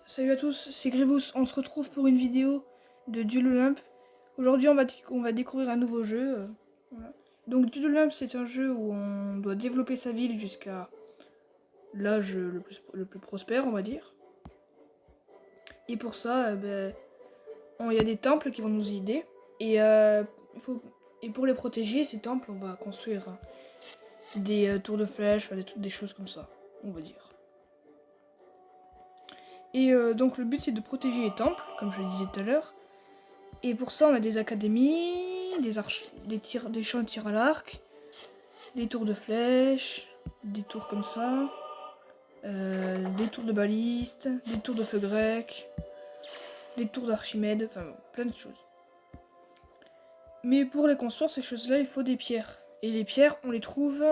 salut à tous, c'est Grivous. On se retrouve pour une vidéo de Duel Olympe. Aujourd'hui, on va découvrir un nouveau jeu. Voilà. Donc, Duel Olympe, c'est un jeu où on doit développer sa ville jusqu'à l'âge le plus prospère, on va dire. Et pour ça, il y a des temples qui vont nous aider. Et, et pour les protéger, ces temples, on va construire des tours de flèches, des choses comme ça, on va dire. Et donc le but c'est de protéger les temples, comme je le disais tout à l'heure. Et pour ça on a des académies, des champs de tir à l'arc, des tours de flèches, des tours comme ça, des tours de baliste, des tours de feu grec, des tours d'Archimède, enfin plein de choses. Mais pour les construire ces choses là il faut des pierres. Et les pierres on les trouve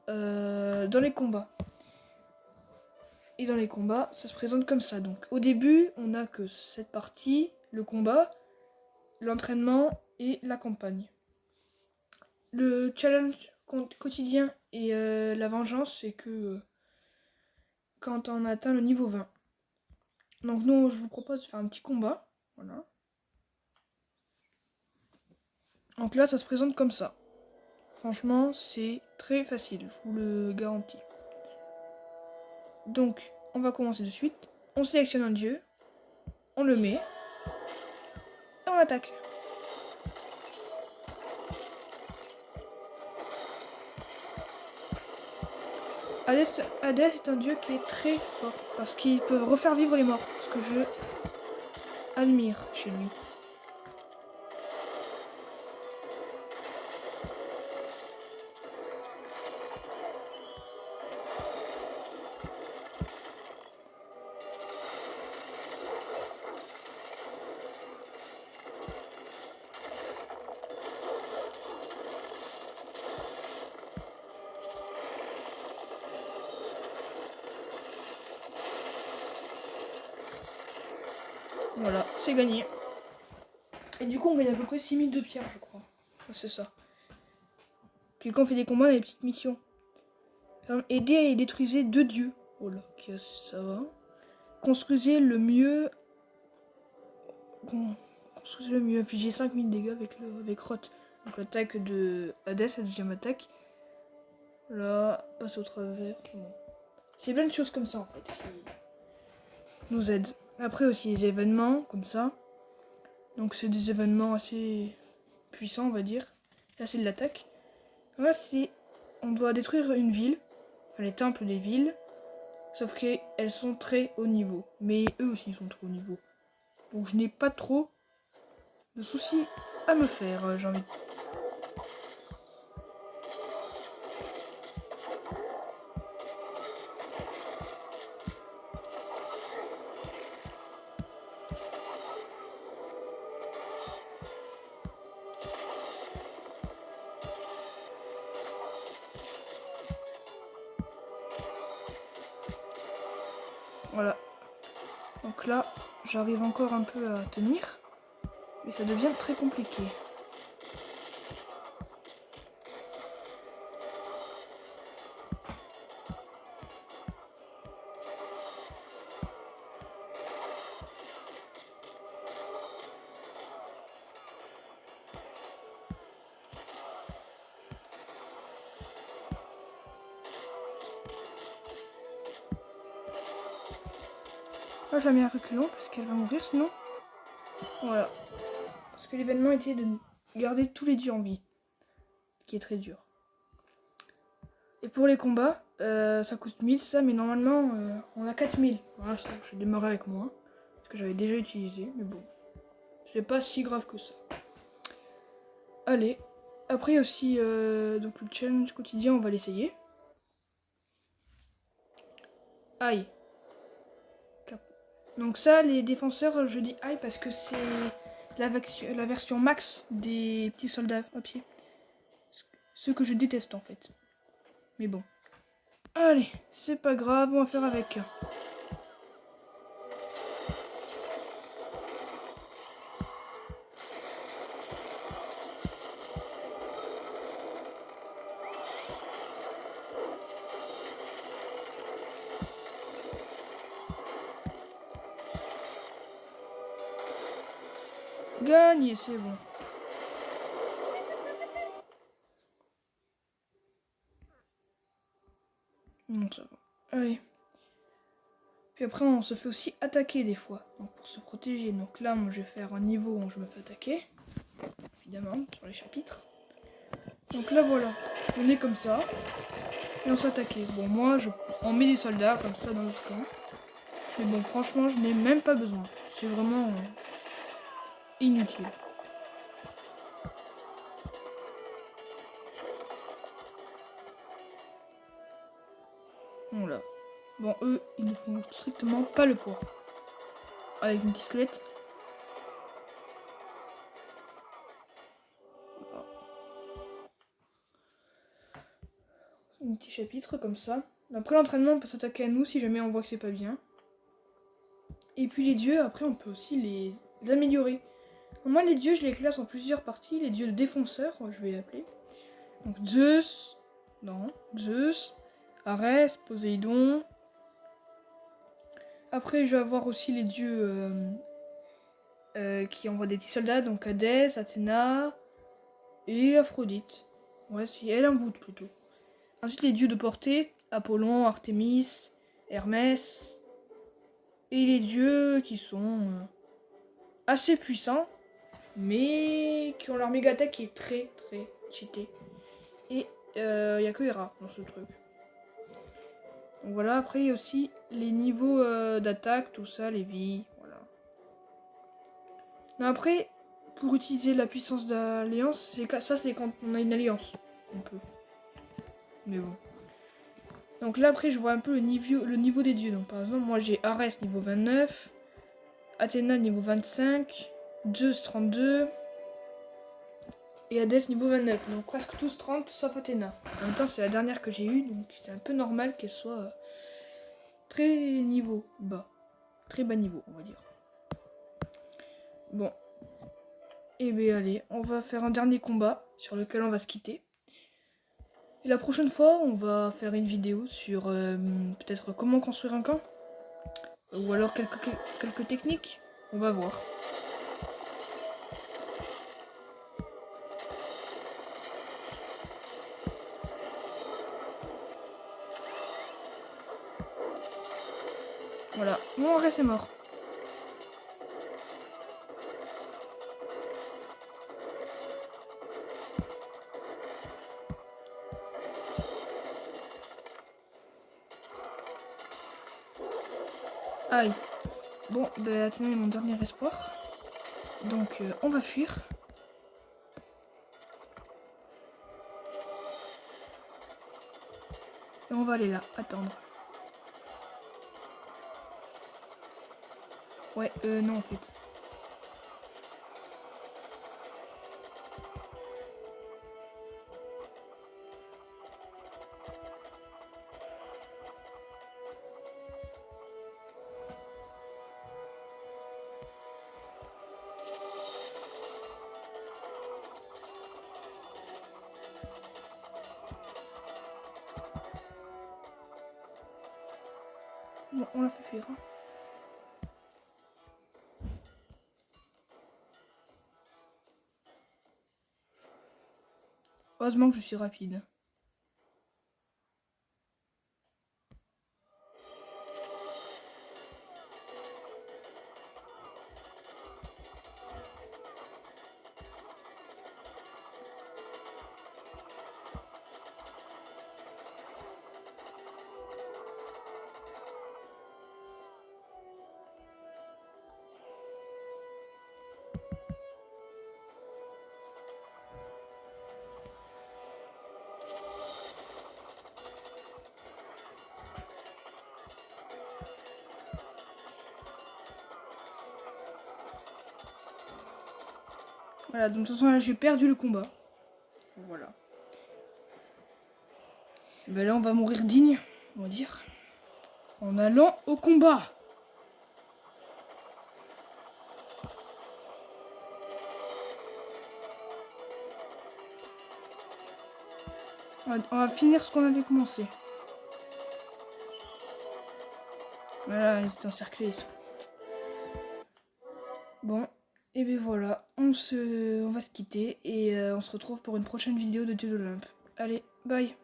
dans les combats. Et dans les combats, ça se présente comme ça. Donc au début, on n'a que cette partie, le combat, l'entraînement et la campagne. Le challenge quotidien et la vengeance, c'est que quand on atteint le niveau 20. Donc nous, je vous propose de faire un petit combat. Voilà. Donc là, ça se présente comme ça. Franchement, c'est très facile, je vous le garantis. Donc, on va commencer de suite. On sélectionne un dieu, on le met, et on attaque. Hadès est un dieu qui est très fort, parce qu'il peut refaire vivre les morts, ce que je admire chez lui. Voilà, c'est gagné. Et du coup, on gagne à peu près 6000 de pierres, je crois. Ouais, c'est ça. Puis quand on fait des combats, il y a des petites missions. Aider et détruisez 2 dieux. Oh là, ça va. Construisez le mieux. Construisez le mieux. Infligez 5000 dégâts avec Roth. Donc l'attaque de Hadès, la deuxième attaque. Là, passe au travers. Bon. C'est plein de choses comme ça en fait qui nous aident. Après aussi les événements comme ça. Donc c'est des événements assez puissants on va dire. Là c'est de l'attaque. Là c'est on doit détruire une ville, enfin les temples des villes. Sauf qu'elles sont très haut niveau. Mais eux aussi ils sont trop haut niveau. Donc je n'ai pas trop de soucis à me faire, j'ai envie de... Voilà. Donc là, j'arrive encore un peu à tenir. Mais ça devient très compliqué. Là, je la mets à reculons parce qu'elle va mourir sinon. Voilà. Parce que l'événement était de garder tous les dieux en vie. Ce qui est très dur. Et pour les combats, ça coûte 1000 ça, mais normalement, on a 4000. Voilà, ça, j'ai démarré avec moi. Parce que j'avais déjà utilisé, mais bon. C'est pas si grave que ça. Allez. Après aussi, donc le challenge quotidien, on va l'essayer. Aïe. Donc ça, les défenseurs, je dis aïe parce que c'est la version max des petits soldats à pied. Ce que je déteste en fait. Mais bon. Allez, c'est pas grave, on va faire avec. Gagné, c'est bon. Non, ça va. Allez. Puis après, on se fait aussi attaquer des fois. Donc pour se protéger. Donc là, moi, je vais faire un niveau où je me fais attaquer. Évidemment, sur les chapitres. Donc là, voilà. On est comme ça. Et on s'attaque. Bon, moi, on met des soldats comme ça dans notre camp. Mais bon, franchement, je n'ai même pas besoin. C'est vraiment inutile. Voilà. Bon, eux, ils ne font strictement pas le poids. Avec une petite squelette. Voilà. Un petit chapitre comme ça. Après l'entraînement, on peut s'attaquer à nous si jamais on voit que c'est pas bien. Et puis les dieux, après, on peut aussi les améliorer. Moi, les dieux, je les classe en plusieurs parties. Les dieux défenseurs, je vais les appeler. Donc Zeus, non, Zeus, Arès, Poséidon. Après, je vais avoir aussi les dieux qui envoient des petits soldats, donc Hadès, Athéna et Aphrodite. Ouais, si elle envoûte plutôt. Ensuite, les dieux de portée, Apollon, Artémis, Hermès. Et les dieux qui sont assez puissants, mais qui ont leur méga attaque qui est très très cheatée. Et il n'y a que Hera dans ce truc. Donc voilà, après il y a aussi les niveaux d'attaque, tout ça, les vies, voilà. Mais après, pour utiliser la puissance d'alliance, c'est quand on a une alliance. On peut. Mais bon. Donc là après je vois un peu le niveau des dieux. Donc par exemple moi j'ai Arès niveau 29, Athéna niveau 25, Zeus 32 et Hadès niveau 29. Donc presque tous 30 sauf Athéna. En même temps c'est la dernière que j'ai eue donc c'est un peu normal qu'elle soit très niveau bas. Très bas niveau on va dire. Bon. Et bien allez, on va faire un dernier combat sur lequel on va se quitter. Et la prochaine fois, on va faire une vidéo sur peut-être comment construire un camp. Ou alors quelques techniques. On va voir. Voilà. Mon reste est mort. Aïe. Bon, ben Athéna est mon dernier espoir. Donc on va fuir. Et on va aller là, attendre. Ouais, non en fait. Bon, on l'a fait fuir. Hein. Heureusement que je suis rapide. Voilà, donc de toute façon là j'ai perdu le combat. Voilà. Ben là on va mourir digne, on va dire. En allant au combat. On va finir ce qu'on avait commencé. Voilà, ils étaient encerclés. Bon, Et ben voilà, on va se quitter et on se retrouve pour une prochaine vidéo de Dieu d'Olympe. Allez, bye.